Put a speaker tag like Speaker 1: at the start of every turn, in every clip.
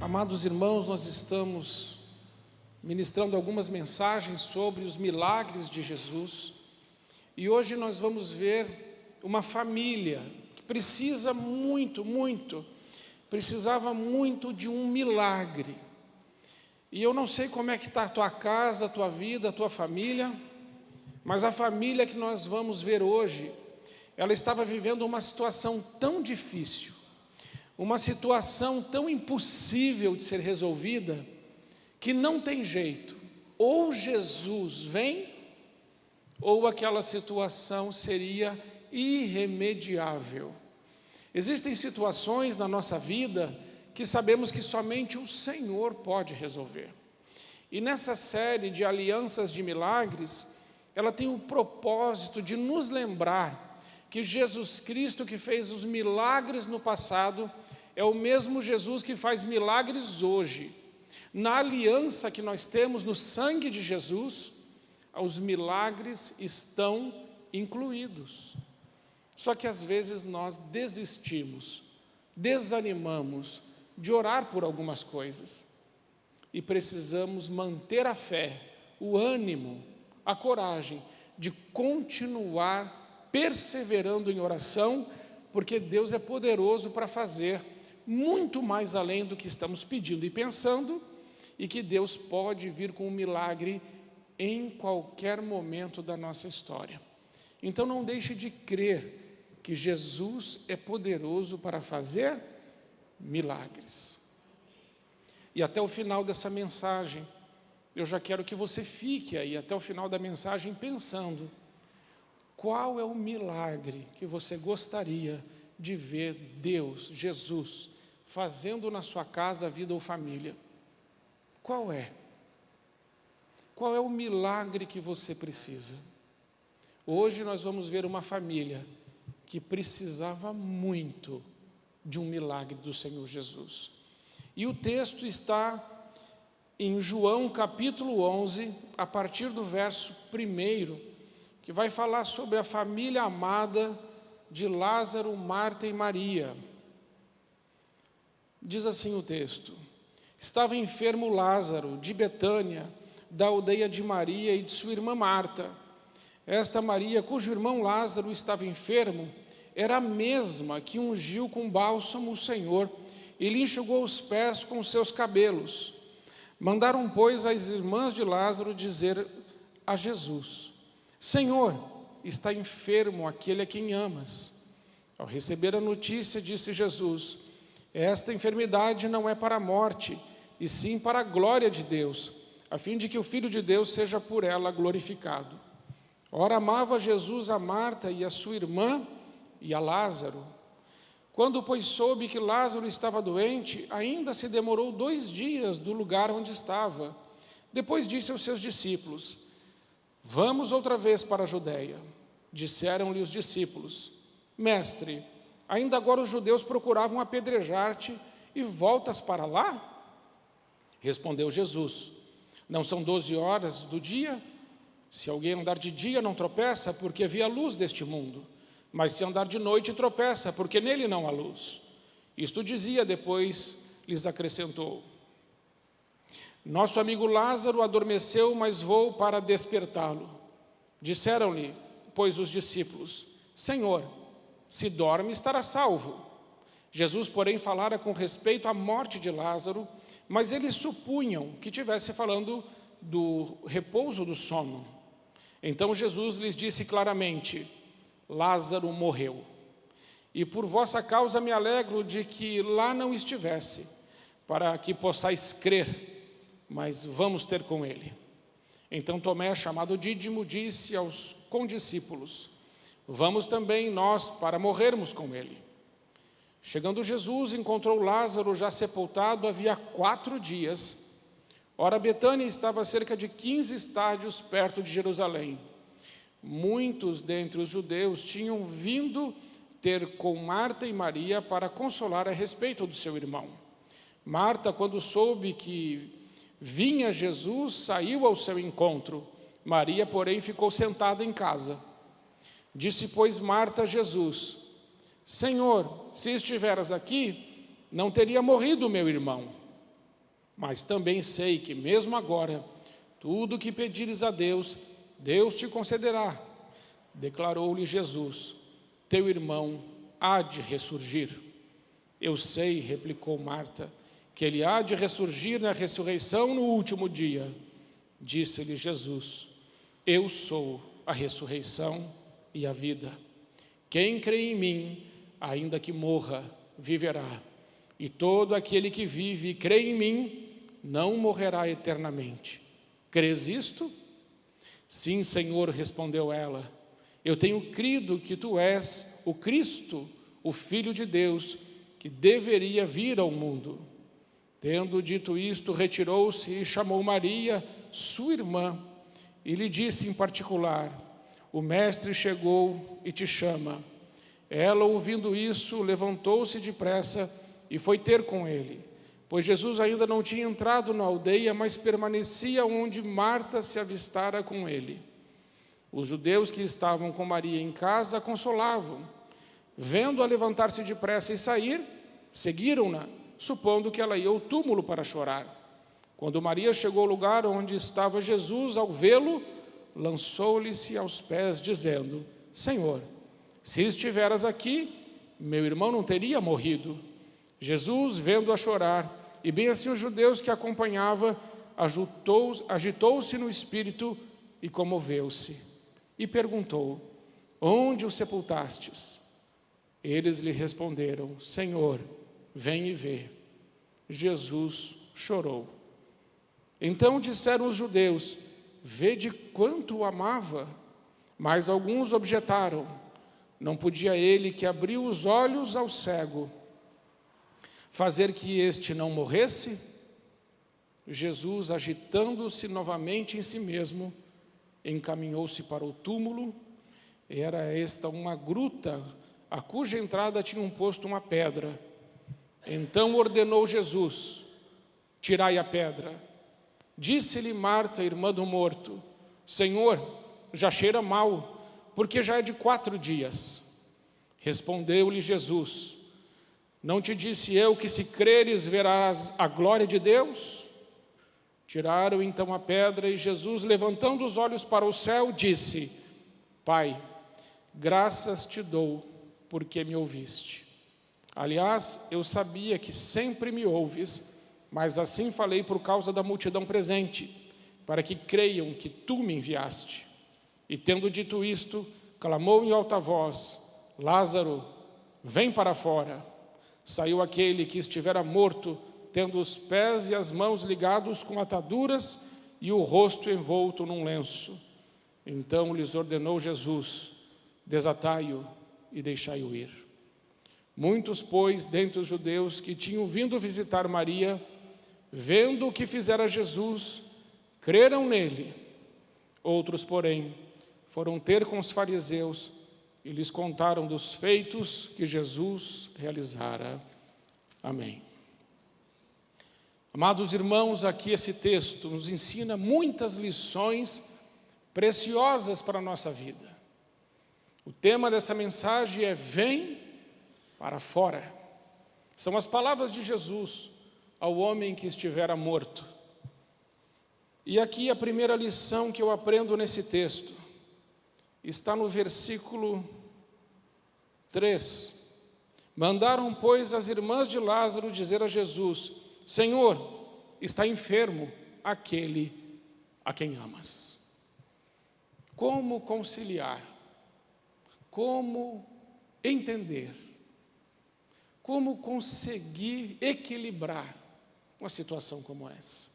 Speaker 1: Amados irmãos, nós estamos ministrando algumas mensagens sobre os milagres de Jesus, e hoje nós vamos ver uma família que precisava muito de um milagre. E eu não sei como é que está a tua casa, a tua vida, a tua família, mas a família que nós vamos ver hoje, ela estava vivendo uma situação tão difícil, uma situação tão impossível de ser resolvida, que não tem jeito. Ou Jesus vem, ou aquela situação seria irremediável. Existem situações na nossa vida que sabemos que somente o Senhor pode resolver. E nessa série de alianças de milagres, ela tem o propósito de nos lembrar que Jesus Cristo, que fez os milagres no passado, é o mesmo Jesus que faz milagres hoje. Na aliança que nós temos no sangue de Jesus, os milagres estão incluídos. Só que às vezes nós desistimos, desanimamos de orar por algumas coisas. E precisamos manter a fé, o ânimo, a coragem de continuar perseverando em oração, porque Deus é poderoso para fazer muito mais além do que estamos pedindo e pensando, e que Deus pode vir com um milagre em qualquer momento da nossa história. Então não deixe de crer que Jesus é poderoso para fazer milagres. E até o final dessa mensagem, eu já quero que você fique aí até o final da mensagem pensando: qual é o milagre que você gostaria de ver Deus, Jesus, fazendo na sua casa, vida ou família? Qual é? Qual é o milagre que você precisa? Hoje nós vamos ver uma família que precisava muito de um milagre do Senhor Jesus. E o texto está em João capítulo 11, a partir do verso 1, que vai falar sobre a família amada de Lázaro, Marta e Maria. Diz assim o texto: estava enfermo Lázaro, de Betânia, da aldeia de Maria e de sua irmã Marta. Esta Maria, cujo irmão Lázaro estava enfermo, era a mesma que ungiu com bálsamo o Senhor e lhe enxugou os pés com os seus cabelos. Mandaram, pois, as irmãs de Lázaro dizer a Jesus: Senhor, está enfermo aquele a quem amas. Ao receber a notícia, disse Jesus: esta enfermidade não é para a morte, e sim para a glória de Deus, a fim de que o Filho de Deus seja por ela glorificado. Ora, amava Jesus a Marta e a sua irmã e a Lázaro. Quando, pois, soube que Lázaro estava doente, ainda se demorou 2 dias do lugar onde estava. Depois disse aos seus discípulos: vamos outra vez para a Judeia. Disseram-lhe os discípulos: Mestre, ainda agora os judeus procuravam apedrejar-te e voltas para lá? Respondeu Jesus: não são 12 horas do dia? Se alguém andar de dia não tropeça, porque vê a luz deste mundo. Mas se andar de noite tropeça, porque nele não há luz. Isto dizia, depois lhes acrescentou: nosso amigo Lázaro adormeceu, mas vou para despertá-lo. Disseram-lhe, pois, os discípulos: Senhor, se dorme, estará salvo. Jesus, porém, falara com respeito à morte de Lázaro, mas eles supunham que estivesse falando do repouso do sono. Então Jesus lhes disse claramente: Lázaro morreu, e por vossa causa me alegro de que lá não estivesse, para que possais crer, mas vamos ter com ele. Então Tomé, chamado Dídimo, disse aos condiscípulos: vamos também nós para morrermos com ele. Chegando Jesus, encontrou Lázaro já sepultado havia 4 dias. Ora, Betânia estava a cerca de 15 estádios perto de Jerusalém. Muitos dentre os judeus tinham vindo ter com Marta e Maria para consolar a respeito do seu irmão. Marta, quando soube que vinha Jesus, saiu ao seu encontro. Maria, porém, ficou sentada em casa. Disse, pois, Marta a Jesus: Senhor, se estiveras aqui, não teria morrido o meu irmão. Mas também sei que mesmo agora, tudo o que pedires a Deus, Deus te concederá. Declarou-lhe Jesus: teu irmão há de ressurgir. Eu sei, replicou Marta, que ele há de ressurgir na ressurreição no último dia. Disse-lhe Jesus: eu sou a ressurreição e a vida. Quem crê em mim, ainda que morra, viverá. E todo aquele que vive e crê em mim, não morrerá eternamente. Crês isto? Sim, Senhor, respondeu ela. Eu tenho crido que tu és o Cristo, o Filho de Deus, que deveria vir ao mundo. Tendo dito isto, retirou-se e chamou Maria, sua irmã, e lhe disse em particular: o mestre chegou e te chama. Ela, ouvindo isso, levantou-se depressa e foi ter com ele, pois Jesus ainda não tinha entrado na aldeia, mas permanecia onde Marta se avistara com ele. Os judeus que estavam com Maria em casa a consolavam. Vendo-a levantar-se depressa e sair, seguiram-na, supondo que ela ia ao túmulo para chorar. Quando Maria chegou ao lugar onde estava Jesus, ao vê-lo, lançou-lhe-se aos pés, dizendo: Senhor, se estiveras aqui, meu irmão não teria morrido. Jesus, vendo-a chorar, e bem assim os judeus que a acompanhavam, agitou-se no espírito e comoveu-se. E perguntou: onde o sepultastes? Eles lhe responderam: Senhor, vem e vê. Jesus chorou. Então disseram os judeus: vede quanto o amava. Mas alguns objetaram: não podia ele, que abriu os olhos ao cego, fazer que este não morresse? Jesus, agitando-se novamente em si mesmo, encaminhou-se para o túmulo. Era esta uma gruta, a cuja entrada tinham posto uma pedra. Então ordenou Jesus: tirai a pedra. Disse-lhe Marta, irmã do morto: Senhor, já cheira mal, porque já é de 4 dias. Respondeu-lhe Jesus: não te disse eu que, se creres, verás a glória de Deus? Tiraram então a pedra, e Jesus, levantando os olhos para o céu, disse: Pai, graças te dou, porque me ouviste. Aliás, eu sabia que sempre me ouves, mas assim falei por causa da multidão presente, para que creiam que tu me enviaste. E tendo dito isto, clamou em alta voz: Lázaro, vem para fora. Saiu aquele que estivera morto, tendo os pés e as mãos ligados com ataduras e o rosto envolto num lenço. Então lhes ordenou Jesus: desatai-o e deixai-o ir. Muitos, pois, dentre os judeus que tinham vindo visitar Maria, vendo o que fizera Jesus, creram nele. Outros, porém, foram ter com os fariseus e lhes contaram dos feitos que Jesus realizara. Amém. Amados irmãos, aqui esse texto nos ensina muitas lições preciosas para a nossa vida. O tema dessa mensagem é: vem para fora. São as palavras de Jesus ao homem que estivera morto. E aqui a primeira lição que eu aprendo nesse texto está no versículo 3. Mandaram, pois, as irmãs de Lázaro dizer a Jesus: Senhor, está enfermo aquele a quem amas. Como conciliar? Como entender? Como conseguir equilibrar uma situação como essa?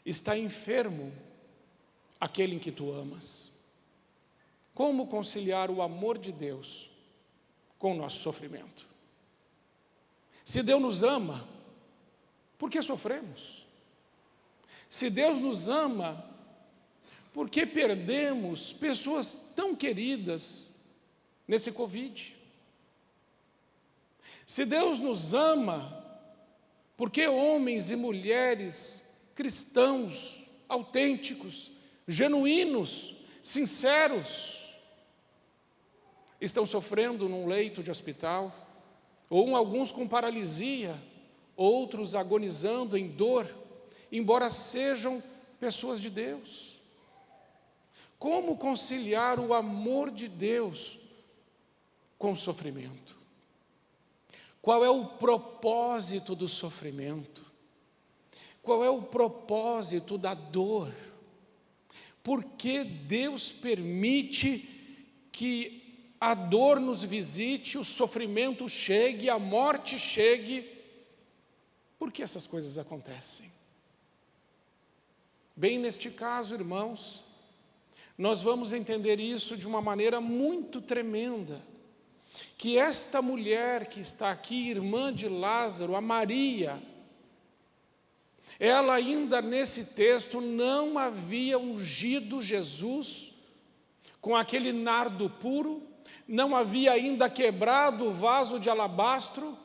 Speaker 1: Está enfermo aquele em que tu amas. Como conciliar o amor de Deus com o nosso sofrimento? Se Deus nos ama, por que sofremos? Se Deus nos ama, por que perdemos pessoas tão queridas nesse Covid? Se Deus nos ama, por que homens e mulheres cristãos, autênticos, genuínos, sinceros, estão sofrendo num leito de hospital, ou alguns com paralisia, outros agonizando em dor, embora sejam pessoas de Deus. Como conciliar o amor de Deus com o sofrimento? Qual é o propósito do sofrimento? Qual é o propósito da dor? Por que Deus permite que a dor nos visite, o sofrimento chegue, a morte chegue? Por que essas coisas acontecem? Bem, neste caso, irmãos, nós vamos entender isso de uma maneira muito tremenda, que esta mulher que está aqui, irmã de Lázaro, a Maria, ela ainda nesse texto não havia ungido Jesus com aquele nardo puro, não havia ainda quebrado o vaso de alabastro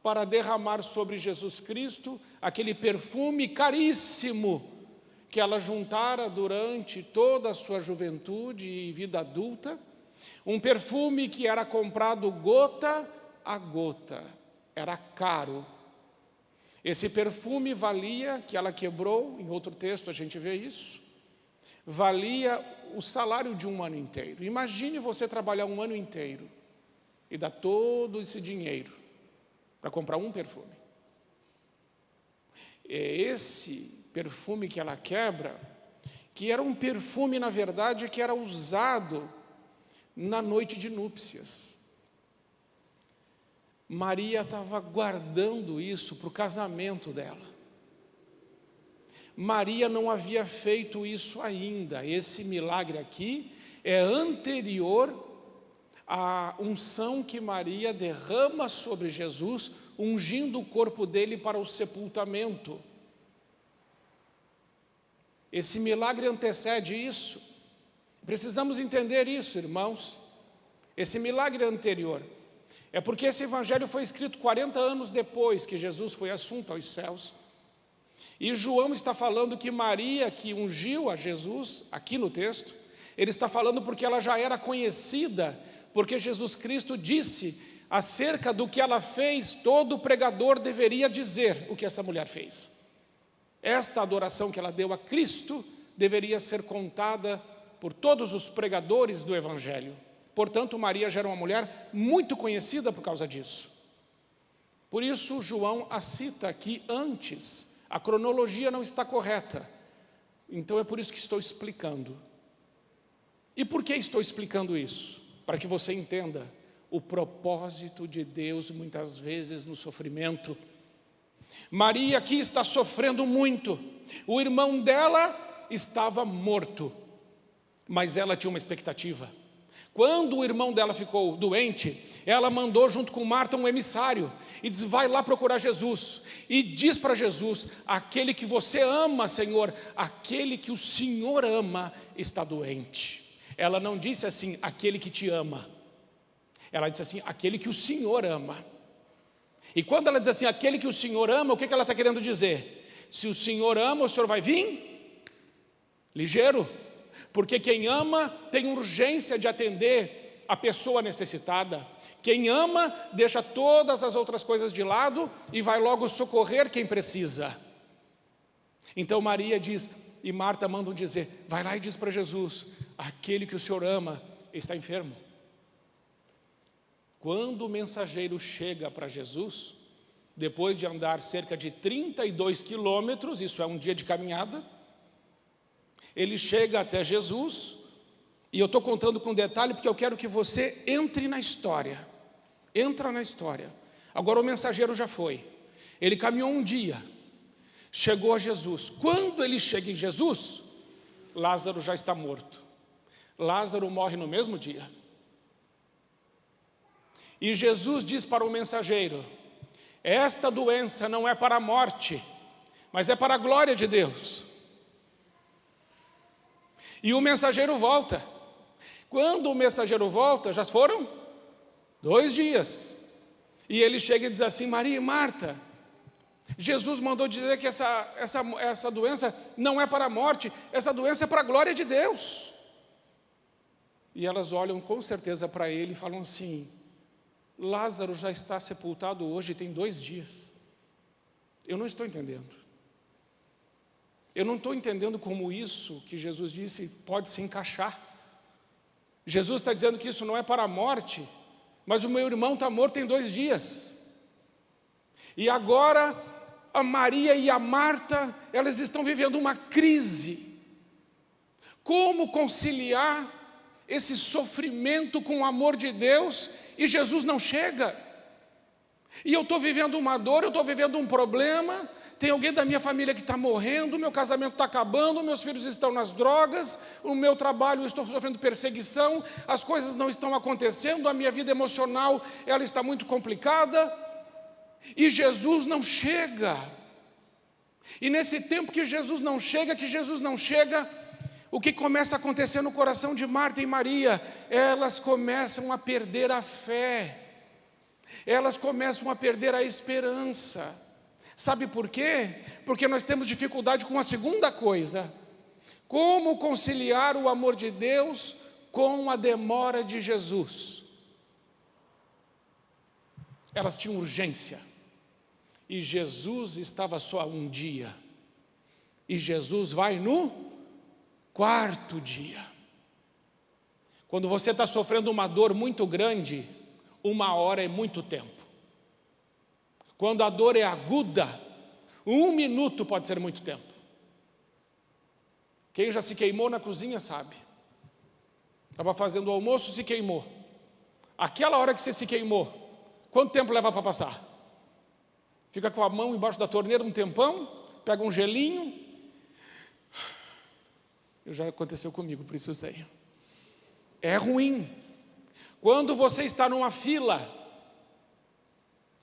Speaker 1: para derramar sobre Jesus Cristo aquele perfume caríssimo que ela juntara durante toda a sua juventude e vida adulta, um perfume que era comprado gota a gota, era caro. Esse perfume valia, que ela quebrou, em outro texto a gente vê isso, valia o salário de um ano inteiro. Imagine você trabalhar um ano inteiro e dar todo esse dinheiro para comprar um perfume. É esse perfume que ela quebra, que era um perfume, na verdade, que era usado na noite de núpcias. Maria estava guardando isso para o casamento dela. Maria não havia feito isso ainda. Esse milagre aqui é anterior à unção que Maria derrama sobre Jesus, ungindo o corpo dele para o sepultamento. Esse milagre antecede isso. Precisamos entender isso, irmãos. Esse milagre anterior. É porque esse evangelho foi escrito 40 anos depois que Jesus foi assunto aos céus. E João está falando que Maria, que ungiu a Jesus, aqui no texto, ele está falando porque ela já era conhecida, porque Jesus Cristo disse acerca do que ela fez, todo pregador deveria dizer o que essa mulher fez. Esta adoração que ela deu a Cristo deveria ser contada por todos os pregadores do evangelho. Portanto, Maria já era uma mulher muito conhecida por causa disso. Por isso, João a cita aqui antes. A cronologia não está correta. Então, é por isso que estou explicando. E por que estou explicando isso? Para que você entenda o propósito de Deus, muitas vezes, no sofrimento. Maria aqui está sofrendo muito. O irmão dela estava morto, mas ela tinha uma expectativa. Quando o irmão dela ficou doente, ela mandou junto com Marta um emissário e diz: vai lá procurar Jesus e diz para Jesus: aquele que você ama, Senhor, aquele que o Senhor ama está doente. Ela não disse assim, aquele que te ama. Ela disse assim, aquele que o Senhor ama. E quando ela diz assim, aquele que o Senhor ama, o que ela está querendo dizer? Se o Senhor ama, o Senhor vai vir ligeiro. Porque quem ama tem urgência de atender a pessoa necessitada. Quem ama deixa todas as outras coisas de lado e vai logo socorrer quem precisa. Então Maria diz, e Marta mandam dizer, vai lá e diz para Jesus, aquele que o Senhor ama está enfermo. Quando o mensageiro chega para Jesus, depois de andar cerca de 32 quilômetros, isso é um dia de caminhada, ele chega até Jesus, e eu estou contando com detalhe porque eu quero que você entre na história. Entra na história. Agora o mensageiro já foi. Ele caminhou um dia, chegou a Jesus. Quando ele chega em Jesus, Lázaro já está morto. Lázaro morre no mesmo dia. E Jesus diz para o mensageiro, esta doença não é para a morte, mas é para a glória de Deus. E o mensageiro volta. Quando o mensageiro volta, já foram 2 dias. E ele chega e diz assim, Maria e Marta, Jesus mandou dizer que essa doença não é para a morte, essa doença é para a glória de Deus. E elas olham com certeza para ele e falam assim, Lázaro já está sepultado hoje, tem 2 dias. Eu não estou entendendo. Eu não estou entendendo como isso que Jesus disse pode se encaixar. Jesus está dizendo que isso não é para a morte, mas o meu irmão está morto em 2 dias. E agora a Maria e a Marta, elas estão vivendo uma crise. Como conciliar esse sofrimento com o amor de Deus e Jesus não chega? E eu estou vivendo uma dor, eu estou vivendo um problema, tem alguém da minha família que está morrendo, meu casamento está acabando, meus filhos estão nas drogas, o meu trabalho, eu estou sofrendo perseguição, as coisas não estão acontecendo, a minha vida emocional, ela está muito complicada, e Jesus não chega. E nesse tempo que Jesus não chega, o que começa a acontecer no coração de Marta e Maria? Elas começam a perder a fé, elas começam a perder a esperança. Sabe por quê? Porque nós temos dificuldade com a segunda coisa: como conciliar o amor de Deus com a demora de Jesus. Elas tinham urgência, e Jesus estava só há 1 dia, e Jesus vai no 4º dia. Quando você está sofrendo uma dor muito grande, 1 hora é muito tempo. Quando a dor é aguda, 1 minuto pode ser muito tempo. Quem já se queimou na cozinha sabe. Estava fazendo o almoço, se queimou. Aquela hora que você se queimou, quanto tempo leva para passar? Fica com a mão embaixo da torneira um tempão, pega um gelinho. Já aconteceu comigo, por isso eu sei. É ruim. Quando você está numa fila,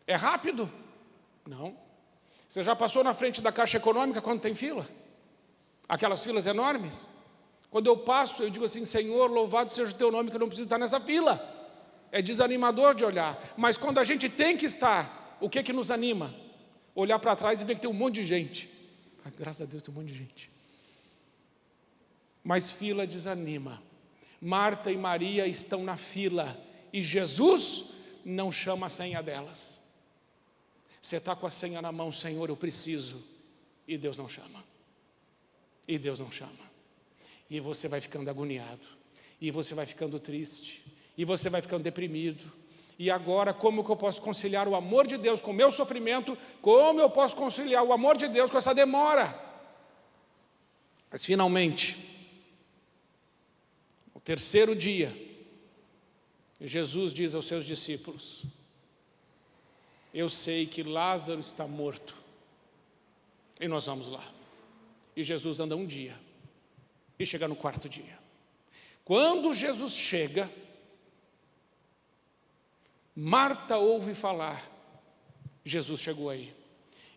Speaker 1: é rápido? Não. Você já passou na frente da Caixa Econômica quando tem fila? Aquelas filas enormes? Quando eu passo, eu digo assim: Senhor, louvado seja o teu nome, que eu não preciso estar nessa fila. É desanimador de olhar. Mas quando a gente tem que estar, o que nos anima? Olhar para trás e ver que tem um monte de gente. Graças a Deus tem um monte de gente. Mas fila desanima. Marta e Maria estão na fila, e Jesus não chama a senha delas. Você está com a senha na mão: Senhor, eu preciso, e Deus não chama. E Deus não chama. E você vai ficando agoniado, e você vai ficando triste, e você vai ficando deprimido. E agora, como que eu posso conciliar o amor de Deus com o meu sofrimento? Como eu posso conciliar o amor de Deus com essa demora? Mas finalmente, no 3º dia, Jesus diz aos seus discípulos: eu sei que Lázaro está morto, e nós vamos lá. E Jesus anda 1 dia, e chega no 4º dia. Quando Jesus chega, Marta ouve falar: Jesus chegou aí.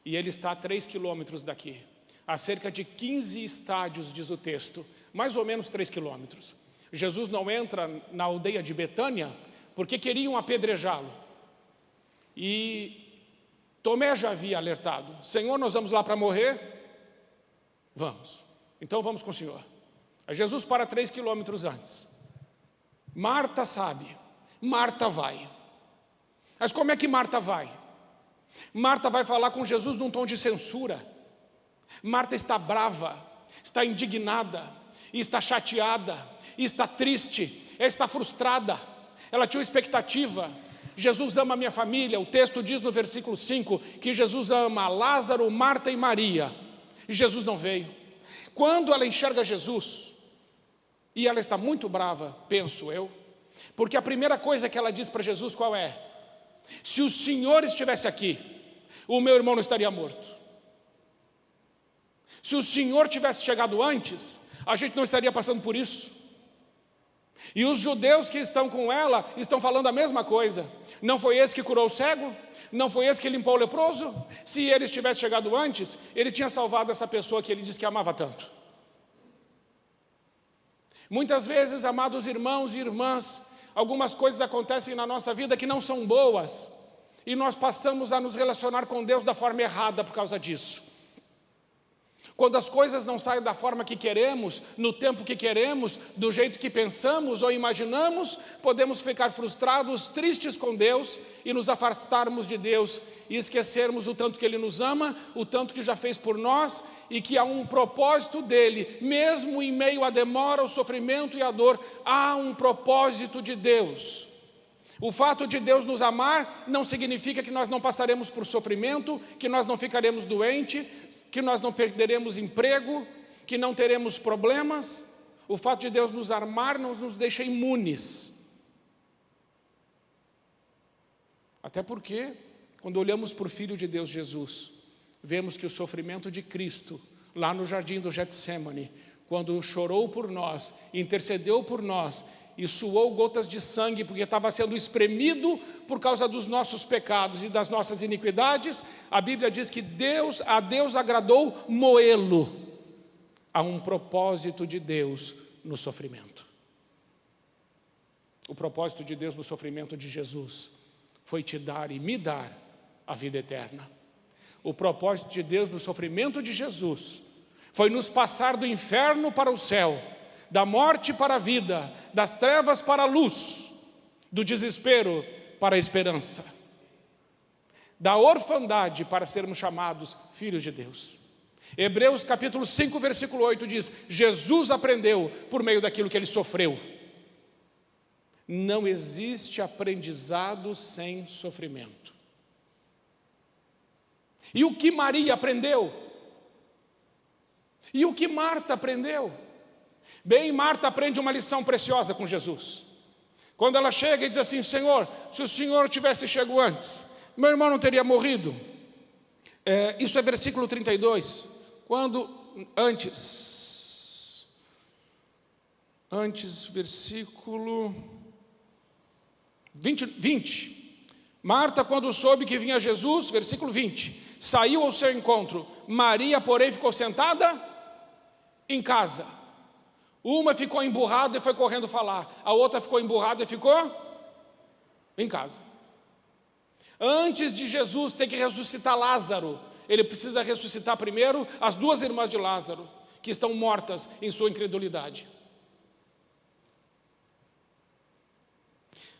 Speaker 1: E ele está a 3 quilômetros daqui, a cerca de 15 estádios, diz o texto, mais ou menos 3 quilômetros. Jesus não entra na aldeia de Betânia, porque queriam apedrejá-lo. E Tomé já havia alertado: Senhor, nós vamos lá para morrer? Vamos, então vamos com o Senhor. Jesus para 3 quilômetros antes. Marta sabe, Marta vai. Mas como é que Marta vai? Marta vai falar com Jesus num tom de censura. Marta está brava, está indignada, está chateada, está triste, está frustrada. Ela tinha uma expectativa. Jesus ama a minha família. O texto diz no versículo 5 que Jesus ama Lázaro, Marta e Maria. E Jesus não veio. Quando ela enxerga Jesus, e ela está muito brava, penso eu, porque a primeira coisa que ela diz para Jesus qual é? Se o Senhor estivesse aqui, o meu irmão não estaria morto. Se o Senhor tivesse chegado antes, a gente não estaria passando por isso. E os judeus que estão com ela estão falando a mesma coisa. Não foi esse que curou o cego? Não foi esse que limpou o leproso? Se ele tivesse chegado antes, ele tinha salvado essa pessoa que ele disse que amava tanto. Muitas vezes, amados irmãos e irmãs, algumas coisas acontecem na nossa vida que não são boas, e nós passamos a nos relacionar com Deus da forma errada por causa disso. Quando as coisas não saem da forma que queremos, no tempo que queremos, do jeito que pensamos ou imaginamos, podemos ficar frustrados, tristes com Deus e nos afastarmos de Deus e esquecermos o tanto que Ele nos ama, o tanto que já fez por nós e que há um propósito dEle, mesmo em meio à demora, ao sofrimento e à dor, há um propósito de Deus. O fato de Deus nos amar não significa que nós não passaremos por sofrimento, que nós não ficaremos doentes, que nós não perderemos emprego, que não teremos problemas. O fato de Deus nos amar não nos deixa imunes. Até porque, quando olhamos para o Filho de Deus, Jesus, vemos que o sofrimento de Cristo, lá no jardim do Getsêmani, quando chorou por nós, intercedeu por nós, e suou gotas de sangue, porque estava sendo espremido por causa dos nossos pecados e das nossas iniquidades, a Bíblia diz que a Deus agradou moê-lo. Há um propósito de Deus no sofrimento. O propósito de Deus no sofrimento de Jesus foi te dar e me dar a vida eterna. O propósito de Deus no sofrimento de Jesus foi nos passar do inferno para o céu, da morte para a vida, das trevas para a luz, do desespero para a esperança, da orfandade para sermos chamados filhos de Deus. Hebreus capítulo 5, versículo 8 diz: Jesus aprendeu por meio daquilo que Ele sofreu. Não existe aprendizado sem sofrimento. E o que Maria aprendeu? E o que Marta aprendeu? Bem, Marta aprende uma lição preciosa com Jesus. Quando ela chega e diz assim: Senhor, se o Senhor tivesse chegado antes, meu irmão não teria morrido. Isso é versículo 32. Quando, antes, versículo 20. Marta, quando soube que vinha Jesus, versículo 20, saiu ao seu encontro. Maria, porém, ficou sentada em casa. Uma ficou emburrada e foi correndo falar. A outra ficou emburrada e ficou em casa. Antes de Jesus ter que ressuscitar Lázaro, Ele precisa ressuscitar primeiro as duas irmãs de Lázaro, que estão mortas em sua incredulidade.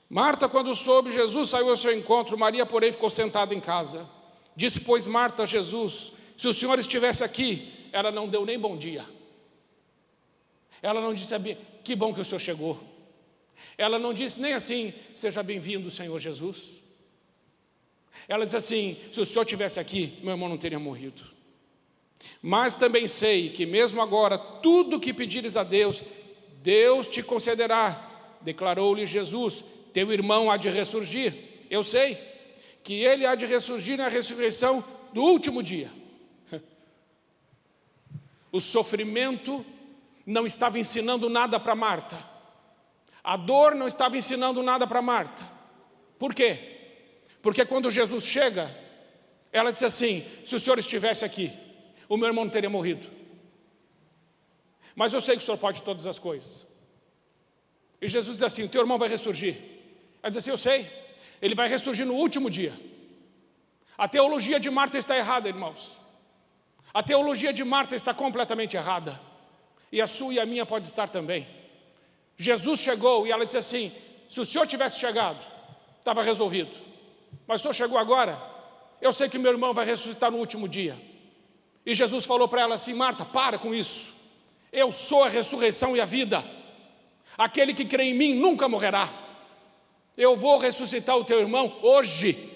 Speaker 1: Marta, quando soube, Jesus saiu ao seu encontro. Maria, porém, ficou sentada em casa. Disse, pois, Marta a Jesus: se o Senhor estivesse aqui. Ela não deu nem bom dia. Ela não disse: que bom que o Senhor chegou. Ela não disse nem assim: seja bem-vindo, Senhor Jesus. Ela disse assim: se o Senhor estivesse aqui, meu irmão não teria morrido. Mas também sei que mesmo agora, tudo que pedires a Deus, Deus te concederá. Declarou-lhe Jesus: teu irmão há de ressurgir. Eu sei que ele há de ressurgir na ressurreição do último dia. O sofrimento não estava ensinando nada para Marta. A dor não estava ensinando nada para Marta. Por quê? Porque quando Jesus chega, ela disse assim: se o Senhor estivesse aqui, o meu irmão não teria morrido. Mas eu sei que o Senhor pode todas as coisas. E Jesus diz assim: o teu irmão vai ressurgir. Ela diz assim: eu sei, ele vai ressurgir no último dia. A teologia de Marta está errada, irmãos. A teologia de Marta está completamente errada. E a sua e a minha pode estar também. Jesus chegou e ela disse assim: se o Senhor tivesse chegado, estava resolvido. Mas o Senhor chegou agora, eu sei que meu irmão vai ressuscitar no último dia. E Jesus falou para ela assim: Marta, para com isso. Eu sou a ressurreição e a vida. Aquele que crê em mim nunca morrerá. Eu vou ressuscitar o teu irmão hoje.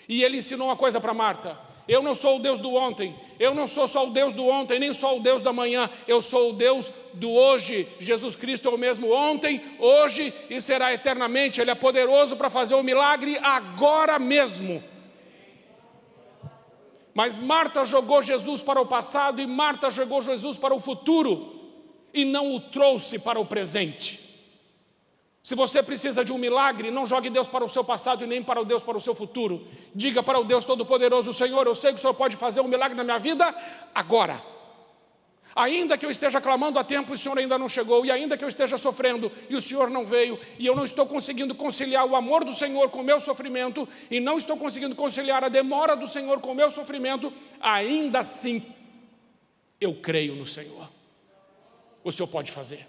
Speaker 1: E ele ensinou uma coisa para Marta: eu não sou o Deus do ontem, eu não sou só o Deus do ontem, nem só o Deus da manhã, eu sou o Deus do hoje. Jesus Cristo é o mesmo ontem, hoje e será eternamente. Ele é poderoso para fazer o milagre agora mesmo. Mas Marta jogou Jesus para o passado e Marta jogou Jesus para o futuro e não o trouxe para o presente. Se você precisa de um milagre, não jogue Deus para o seu passado e nem para o Deus para o seu futuro. Diga para o Deus Todo-Poderoso: Senhor, eu sei que o Senhor pode fazer um milagre na minha vida agora. Ainda que eu esteja clamando há tempo e o Senhor ainda não chegou, e ainda que eu esteja sofrendo e o Senhor não veio, e eu não estou conseguindo conciliar o amor do Senhor com o meu sofrimento, e não estou conseguindo conciliar a demora do Senhor com o meu sofrimento, ainda assim, Eu creio no Senhor. O Senhor pode fazer.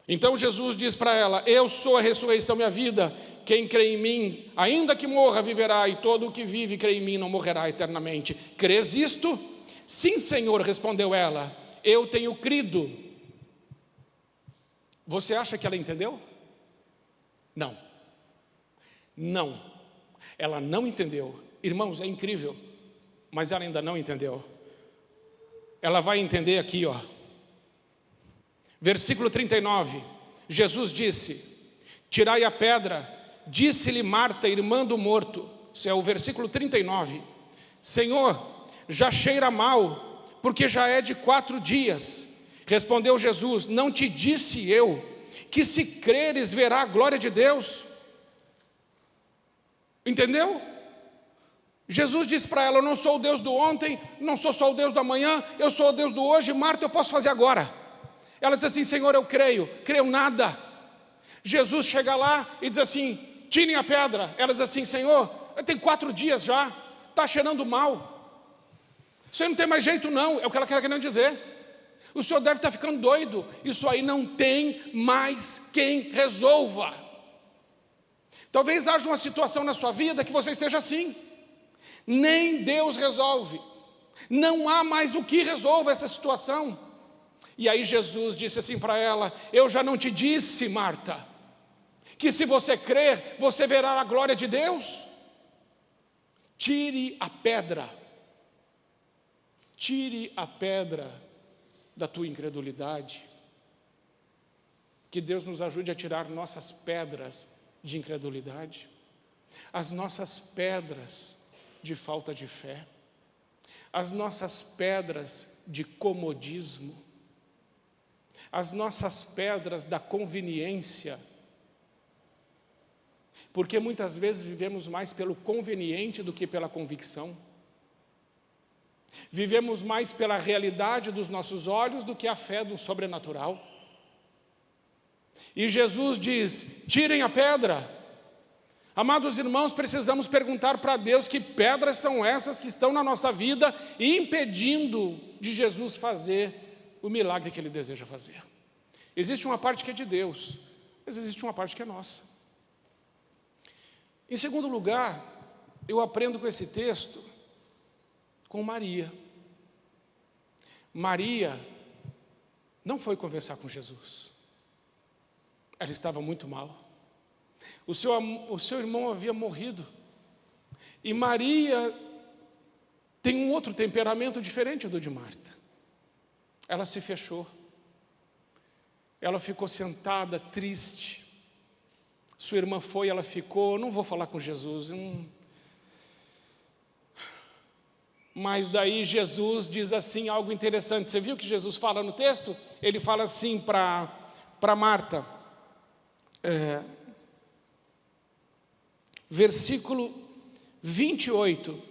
Speaker 1: Então Jesus diz para ela: eu sou a ressurreição e a vida. Quem crê em mim, ainda que morra, viverá. E todo o que vive e crê em mim não morrerá eternamente. Crês isto? Sim, Senhor, respondeu ela. Eu tenho crido. Você acha que ela entendeu? Não. Não. Ela não entendeu. Irmãos, é incrível. Mas ela ainda não entendeu. Ela vai entender aqui, ó. Versículo 39, Jesus disse: tirai a pedra. Disse-lhe Marta, irmã do morto. Isso é o versículo 39. Senhor, já cheira mal, porque já é de 4 dias. Respondeu Jesus: não te disse eu, que se creres verá a glória de Deus? Entendeu? Jesus disse para ela: eu não sou o Deus do ontem, não sou só o Deus do amanhã, eu sou o Deus do hoje. Marta, eu posso fazer agora. Ela diz assim: Senhor, eu creio. Creio nada. Jesus chega lá e diz assim: tirem a pedra. Ela diz assim: Senhor, tem 4 dias já, está cheirando mal, isso aí não tem mais jeito não. É o que ela está querendo dizer. O senhor deve estar ficando doido. Isso aí não tem mais quem resolva. Talvez haja uma situação na sua vida que você esteja assim. Nem Deus resolve. Não há mais o que resolva essa situação. E aí Jesus disse assim para ela: eu já não te disse, Marta, que se você crer, você verá a glória de Deus? Tire a pedra. Tire a pedra da tua incredulidade. Que Deus nos ajude a tirar nossas pedras de incredulidade, as nossas pedras de falta de fé, as nossas pedras de comodismo, as nossas pedras da conveniência, porque muitas vezes vivemos mais pelo conveniente do que pela convicção, vivemos mais pela realidade dos nossos olhos do que a fé do sobrenatural. E Jesus diz: tirem a pedra. Amados irmãos, precisamos perguntar para Deus que pedras são essas que estão na nossa vida e impedindo de Jesus fazer o milagre que Ele deseja fazer. Existe uma parte que é de Deus, mas existe uma parte que é nossa. Em segundo lugar, eu aprendo com esse texto com Maria. Maria não foi conversar com Jesus. Ela estava muito mal. O seu irmão havia morrido. E Maria tem um outro temperamento diferente do de Marta. Ela se fechou. Ela ficou sentada, triste. Sua irmã foi, ela ficou: não vou falar com Jesus. Mas daí Jesus diz assim algo interessante. Você viu que Jesus fala no texto? Ele fala assim para Marta. Versículo 28.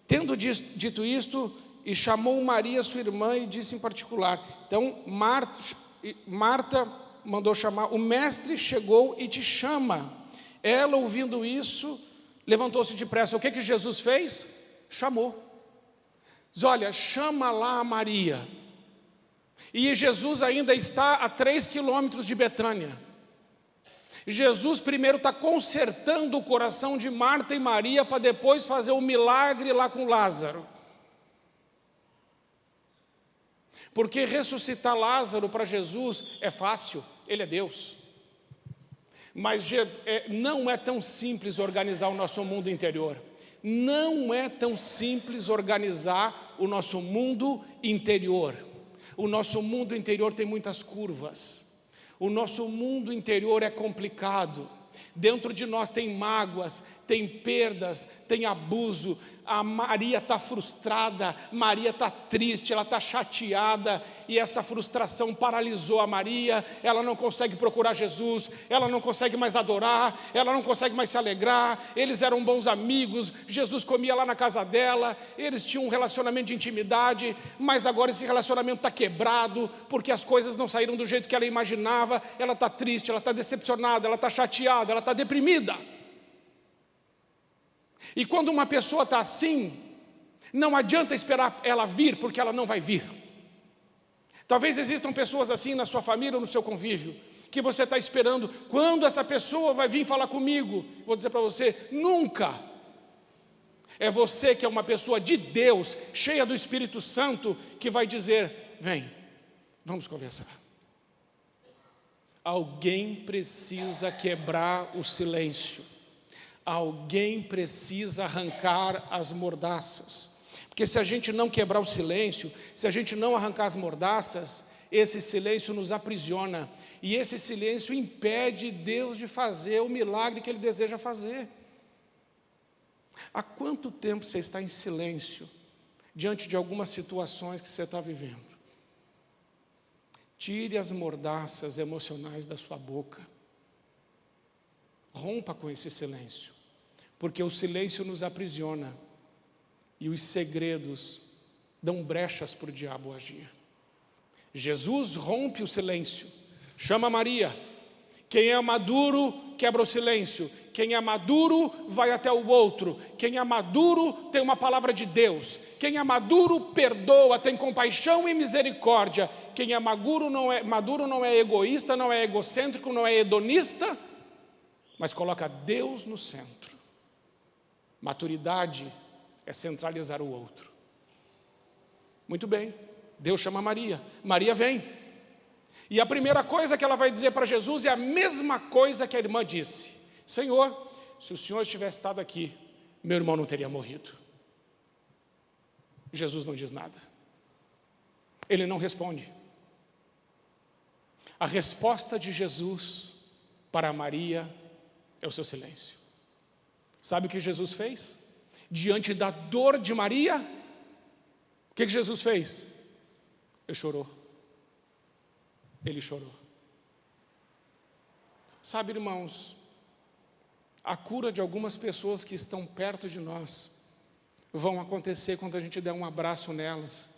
Speaker 1: Tendo dito isto, e chamou Maria, sua irmã, e disse em particular. Então Marta mandou chamar: o mestre chegou e te chama. Ela, ouvindo isso, levantou-se depressa. O que Jesus fez? Chamou. Diz: olha, chama lá a Maria. E Jesus ainda está a 3 quilômetros de Betânia. Jesus primeiro está consertando o coração de Marta e Maria para depois fazer um milagre lá com Lázaro. Porque ressuscitar Lázaro para Jesus é fácil, Ele é Deus. Mas não é tão simples organizar o nosso mundo interior. Não é tão simples organizar o nosso mundo interior. O nosso mundo interior tem muitas curvas. O nosso mundo interior é complicado. Dentro de nós tem mágoas, tem perdas, tem abuso. A Maria está frustrada, Maria está triste, ela está chateada. E essa frustração paralisou a Maria. Ela não consegue procurar Jesus, ela não consegue mais adorar, ela não consegue mais se alegrar. Eles eram bons amigos, Jesus comia lá na casa dela, eles tinham um relacionamento de intimidade. Mas agora esse relacionamento está quebrado, porque as coisas não saíram do jeito que ela imaginava. Ela está triste, ela está decepcionada, ela está chateada, ela está deprimida. E quando uma pessoa está assim, Não adianta esperar ela vir, porque ela não vai vir. Talvez existam pessoas assim na sua família ou no seu convívio, que você está esperando, quando essa pessoa vai vir falar comigo? Vou dizer para você, nunca. É você que é uma pessoa de Deus, cheia do Espírito Santo, que vai dizer, vem, vamos conversar. Alguém precisa quebrar o silêncio. Alguém precisa arrancar as mordaças. Porque se a gente não quebrar o silêncio, se a gente não arrancar as mordaças, esse silêncio nos aprisiona. E esse silêncio impede Deus de fazer o milagre que Ele deseja fazer. Há quanto tempo você está em silêncio diante de algumas situações que você está vivendo? Tire as mordaças emocionais da sua boca. Rompa com esse silêncio, porque o silêncio nos aprisiona e os segredos dão brechas para o diabo agir. Jesus rompe o silêncio, chama Maria. Quem é maduro quebra o silêncio. Quem é maduro vai até o outro. Quem é maduro tem uma palavra de Deus. Quem é maduro perdoa, tem compaixão e misericórdia. Quem é maduro não é egoísta, não é egocêntrico, não é hedonista, mas coloca Deus no centro. Maturidade é centralizar o outro. Muito bem, Deus chama Maria. Maria vem. E a primeira coisa que ela vai dizer para Jesus é a mesma coisa que a irmã disse. Senhor, se o Senhor tivesse estado aqui, meu irmão não teria morrido. Jesus não diz nada. Ele não responde. A resposta de Jesus para Maria é o seu silêncio. Sabe o que Jesus fez? Diante da dor de Maria, o que Jesus fez? Ele chorou. Ele chorou. Sabe, irmãos, a cura de algumas pessoas que estão perto de nós vão acontecer quando a gente der um abraço nelas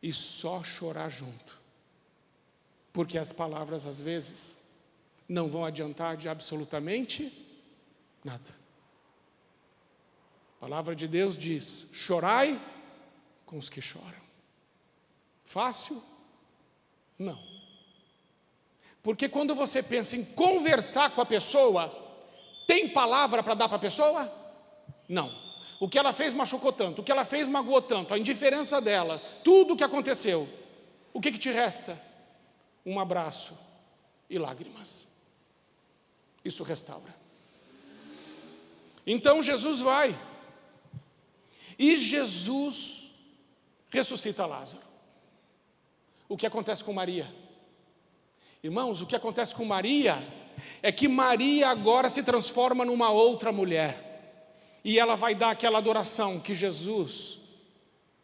Speaker 1: e só chorar junto. Porque as palavras, às vezes, não vão adiantar de absolutamente nada. A palavra de Deus diz, chorai com os que choram. Fácil? Não. Porque quando você pensa em conversar com a pessoa, tem palavra para dar para a pessoa? Não. O que ela fez machucou tanto, o que ela fez magoou tanto, a indiferença dela, tudo o que aconteceu. O que te resta? Um abraço e lágrimas. Isso restaura. Então Jesus vai. E Jesus ressuscita Lázaro. O que acontece com Maria? Irmãos, o que acontece com Maria é que Maria agora se transforma numa outra mulher. E ela vai dar aquela adoração que Jesus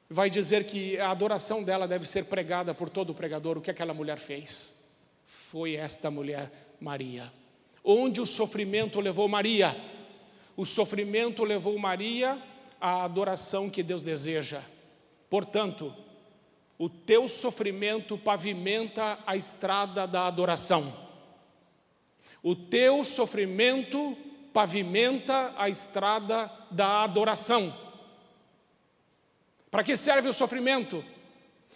Speaker 1: vai dizer que a adoração dela deve ser pregada por todo pregador. O que aquela mulher fez? Foi esta mulher, Maria. Onde o sofrimento levou Maria? O sofrimento levou Maria à adoração que Deus deseja. Portanto, o teu sofrimento pavimenta a estrada da adoração. O teu sofrimento pavimenta a estrada da adoração. Para que serve o sofrimento?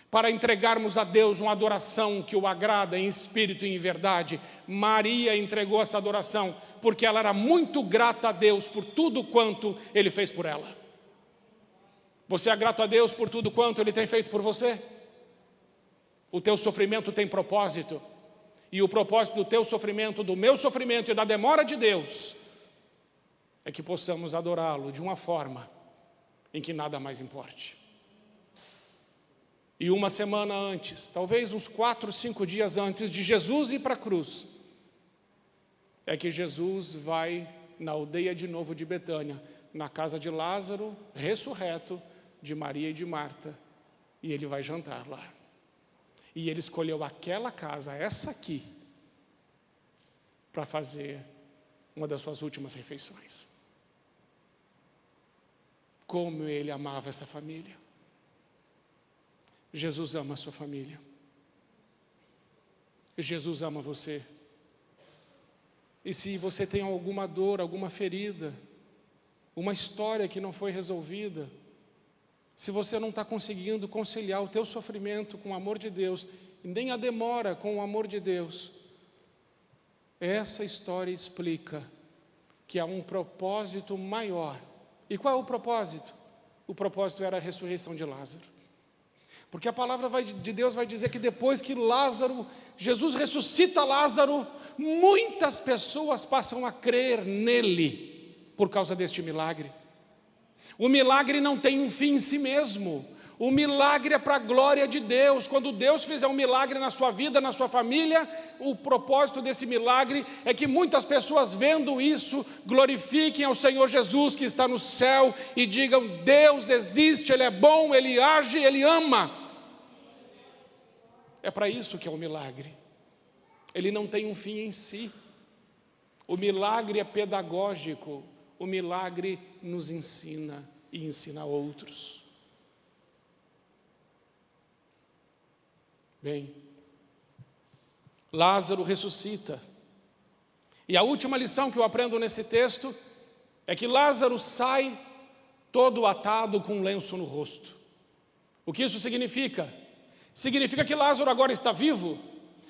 Speaker 1: Para entregarmos a Deus uma adoração que o agrada em espírito e em verdade. Maria entregou essa adoração porque ela era muito grata a Deus por tudo quanto Ele fez por ela. Você é grato a Deus por tudo quanto Ele tem feito por você? O teu sofrimento tem propósito. E o propósito do teu sofrimento, do meu sofrimento e da demora de Deus é que possamos adorá-lo de uma forma em que nada mais importe. E uma semana antes, talvez uns 4, 5 dias antes de Jesus ir para a cruz, é que Jesus vai na aldeia de Novo de Betânia, na casa de Lázaro, ressurreto, de Maria e de Marta, e ele vai jantar lá. E ele escolheu aquela casa, essa aqui, para fazer uma das suas últimas refeições. Como ele amava essa família. Jesus ama a sua família. Jesus ama você. E se você tem alguma dor, alguma ferida, uma história que não foi resolvida, se você não está conseguindo conciliar o teu sofrimento com o amor de Deus, e nem a demora com o amor de Deus, essa história explica que há um propósito maior. E qual é o propósito? O propósito era a ressurreição de Lázaro. Porque a palavra de Deus vai dizer que depois que Jesus ressuscita Lázaro, muitas pessoas passam a crer nele por causa deste milagre. O milagre não tem um fim em si mesmo. O milagre é para a glória de Deus. Quando Deus fizer um milagre na sua vida, na sua família, o propósito desse milagre é que muitas pessoas vendo isso, glorifiquem ao Senhor Jesus que está no céu e digam: Deus existe, Ele é bom, Ele age, Ele ama. É para isso que é o milagre. Ele não tem um fim em si. O milagre é pedagógico. O milagre nos ensina e ensina a outros. Bem, Lázaro ressuscita. E a última lição que eu aprendo nesse texto é que Lázaro sai todo atado com um lenço no rosto. O que isso significa? Significa que Lázaro agora está vivo,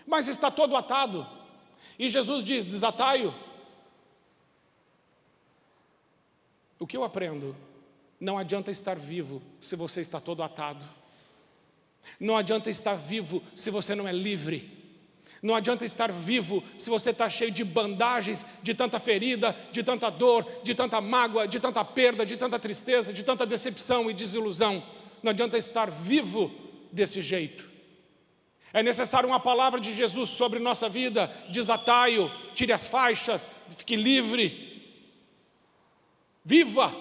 Speaker 1: mas está todo atado. E Jesus diz: desatai-o. O que eu aprendo? Não adianta estar vivo se você está todo atado. Não adianta estar vivo se você não é livre. Não adianta estar vivo se você está cheio de bandagens, de tanta ferida, de tanta dor, de tanta mágoa, de tanta perda, de tanta tristeza, de tanta decepção e desilusão. Não adianta estar vivo desse jeito. É necessário uma palavra de Jesus sobre nossa vida: desatai-o, tire as faixas, fique livre. Viva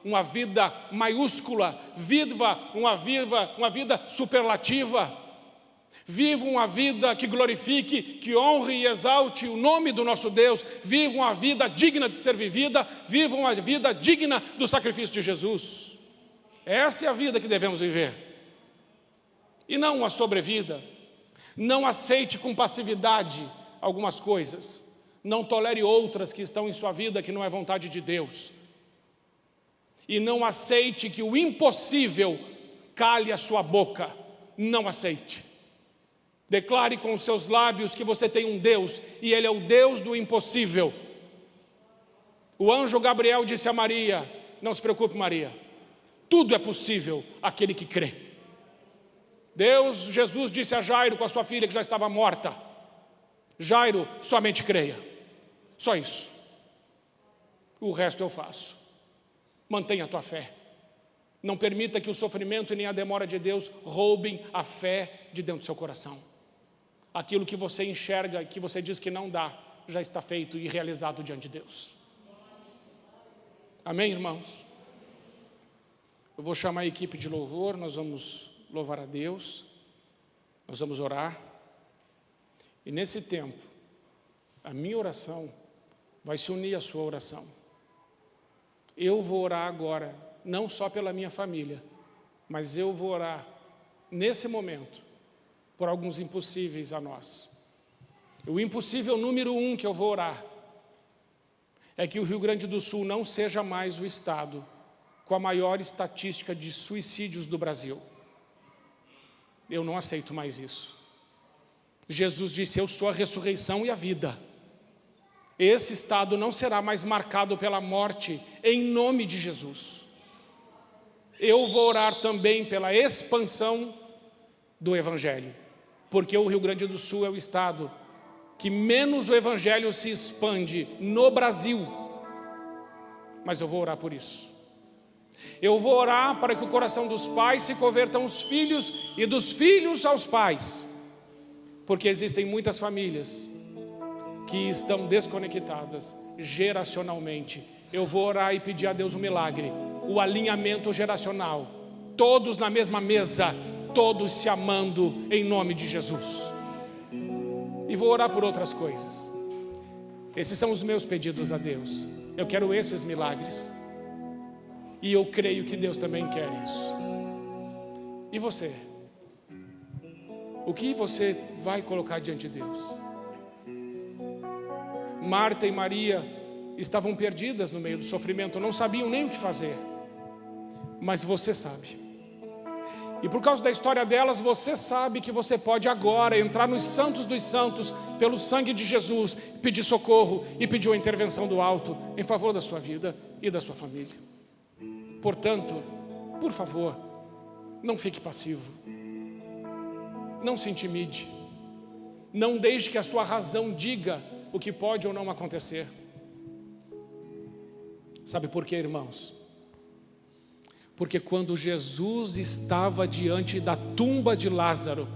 Speaker 1: uma vida maiúscula, viva uma vida superlativa, viva uma vida que glorifique, que honre e exalte o nome do nosso Deus, viva uma vida digna de ser vivida, viva uma vida digna do sacrifício de Jesus. Essa é a vida que devemos viver, e não uma sobrevida. Não aceite com passividade algumas coisas, não tolere outras que estão em sua vida que não é vontade de Deus. E não aceite que o impossível cale a sua boca. Não aceite. Declare com os seus lábios que você tem um Deus, e Ele é o Deus do impossível. O anjo Gabriel disse a Maria: não se preocupe, Maria, tudo é possível àquele que crê. Jesus disse a Jairo com a sua filha que já estava morta: Jairo, somente creia. Só isso. O resto eu faço. Mantenha a tua fé. Não permita que o sofrimento e nem a demora de Deus roubem a fé de dentro do seu coração. Aquilo que você enxerga, que você diz que não dá, já está feito e realizado diante de Deus. Amém, irmãos? Eu vou chamar a equipe de louvor, nós vamos louvar a Deus, nós vamos orar. E nesse tempo, a minha oração vai se unir à sua oração. Eu vou orar agora, não só pela minha família, mas eu vou orar nesse momento por alguns impossíveis a nós. O impossível número 1 que eu vou orar é que o Rio Grande do Sul não seja mais o estado com a maior estatística de suicídios do Brasil. Eu não aceito mais isso. Jesus disse: eu sou a ressurreição e a vida. Esse estado não será mais marcado pela morte, em nome de Jesus. Eu vou orar também pela expansão do Evangelho, porque o Rio Grande do Sul é o estado que menos o Evangelho se expande no Brasil. Mas eu vou orar por isso. Eu vou orar para que o coração dos pais se convertam aos filhos e dos filhos aos pais, porque existem muitas famílias que estão desconectadas geracionalmente. Eu vou orar e pedir a Deus um milagre, o alinhamento geracional, todos na mesma mesa, todos se amando em nome de Jesus. E vou orar por outras coisas. Esses são os meus pedidos a Deus. Eu quero esses milagres, e eu creio que Deus também quer isso. E você? O que você vai colocar diante de Deus? Marta e Maria estavam perdidas no meio do sofrimento, não sabiam nem o que fazer. Mas você sabe. E por causa da história delas, você sabe que você pode agora entrar nos santos dos santos, pelo sangue de Jesus, pedir socorro e pedir uma intervenção do alto em favor da sua vida e da sua família. Portanto, por favor, não fique passivo. Não se intimide. Não deixe que a sua razão diga o que pode ou não acontecer. Sabe por quê, irmãos? Porque quando Jesus estava diante da tumba de Lázaro,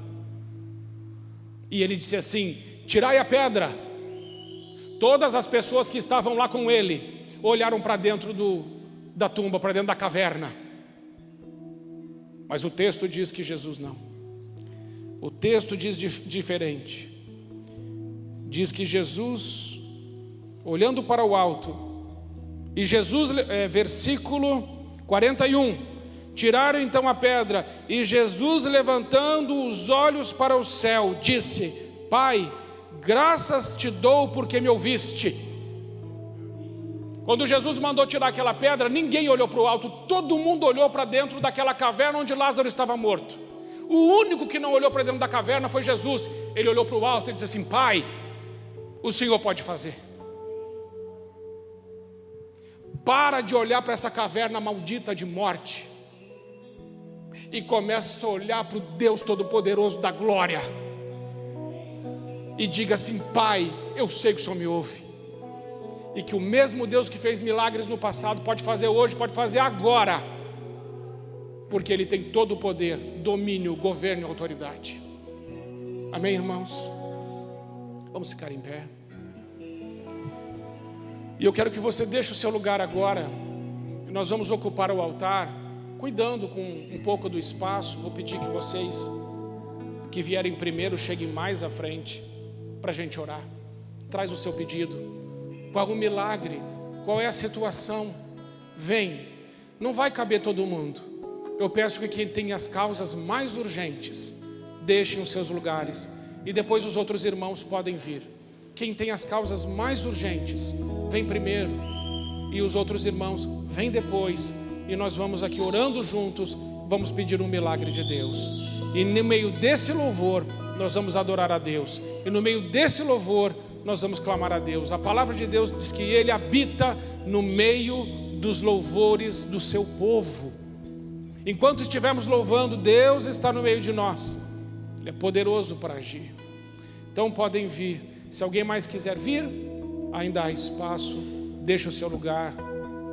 Speaker 1: e ele disse assim: tirai a pedra, todas as pessoas que estavam lá com ele olharam para dentro da tumba, para dentro da caverna. Mas o texto diz que Jesus não. O texto diz diferente. Diz que Jesus, olhando para o alto, e Jesus, versículo 41, tiraram então a pedra, e Jesus, levantando os olhos para o céu, disse: Pai, graças te dou porque me ouviste. Quando Jesus mandou tirar aquela pedra, ninguém olhou para o alto, todo mundo olhou para dentro daquela caverna onde Lázaro estava morto. O único que não olhou para dentro da caverna foi Jesus. Ele olhou para o alto e disse assim: Pai, o Senhor pode fazer. Para de olhar para essa caverna maldita de morte e começa a olhar para o Deus Todo-Poderoso da glória e diga assim: Pai, eu sei que o Senhor me ouve, e que o mesmo Deus que fez milagres no passado pode fazer hoje, pode fazer agora, porque Ele tem todo o poder, domínio, governo e autoridade. Amém, irmãos? Vamos ficar em pé. E eu quero que você deixe o seu lugar agora. Nós vamos ocupar o altar, cuidando com um pouco do espaço. Vou pedir que vocês que vierem primeiro cheguem mais à frente para a gente orar. Traz o seu pedido. Qual o milagre? Qual é a situação? Vem. Não vai caber todo mundo. Eu peço que quem tem as causas mais urgentes deixem os seus lugares, e depois os outros irmãos podem vir. Quem tem as causas mais urgentes, vem primeiro, e os outros irmãos vêm depois, e nós vamos aqui orando juntos, vamos pedir um milagre de Deus. E no meio desse louvor, nós vamos adorar a Deus, e no meio desse louvor, nós vamos clamar a Deus. A palavra de Deus diz que Ele habita no meio dos louvores do seu povo. Enquanto estivermos louvando, Deus está no meio de nós. Ele é poderoso para agir. Então podem vir. Se alguém mais quiser vir, ainda há espaço. Deixe o seu lugar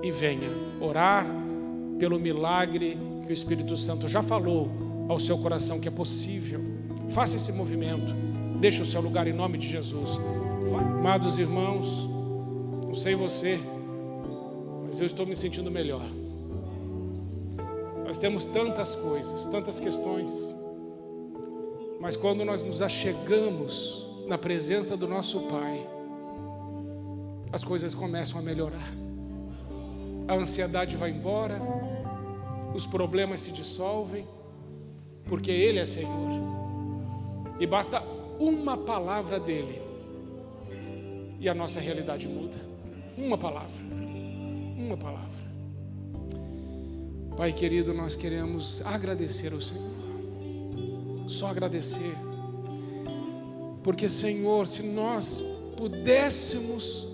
Speaker 1: e venha orar pelo milagre que o Espírito Santo já falou ao seu coração que é possível. Faça esse movimento. Deixe o seu lugar em nome de Jesus. Amados irmãos, não sei você, mas eu estou me sentindo melhor. Nós temos tantas coisas, tantas questões, mas quando nós nos achegamos na presença do nosso Pai, as coisas começam a melhorar. A ansiedade vai embora, os problemas se dissolvem, porque Ele é Senhor. E basta uma palavra dEle e a nossa realidade muda. Uma palavra. Pai querido, nós queremos agradecer ao Senhor. Só agradecer. Porque, Senhor, se nós pudéssemos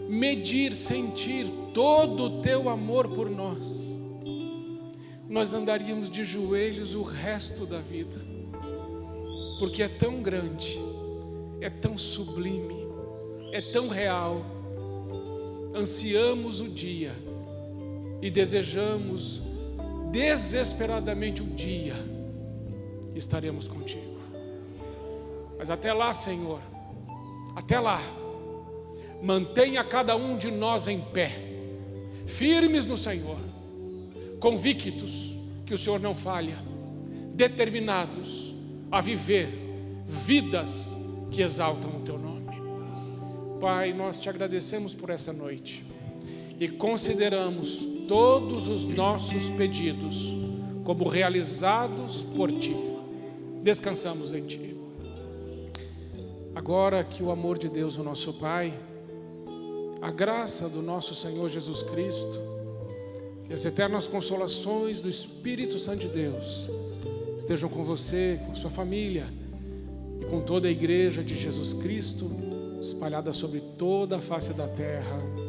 Speaker 1: medir, sentir todo o Teu amor por nós, nós andaríamos de joelhos o resto da vida. Porque é tão grande, é tão sublime, é tão real. Ansiamos o dia e desejamos desesperadamente o dia estaremos contigo. Mas até lá, Senhor, até lá, mantenha cada um de nós em pé, firmes no Senhor, convictos que o Senhor não falha, determinados a viver vidas que exaltam o Teu nome. Pai, nós Te agradecemos por essa noite e consideramos todos os nossos pedidos como realizados por Ti. Descansamos em Ti. Agora que o amor de Deus, o nosso Pai, a graça do nosso Senhor Jesus Cristo e as eternas consolações do Espírito Santo de Deus estejam com você, com a sua família e com toda a igreja de Jesus Cristo, espalhada sobre toda a face da terra.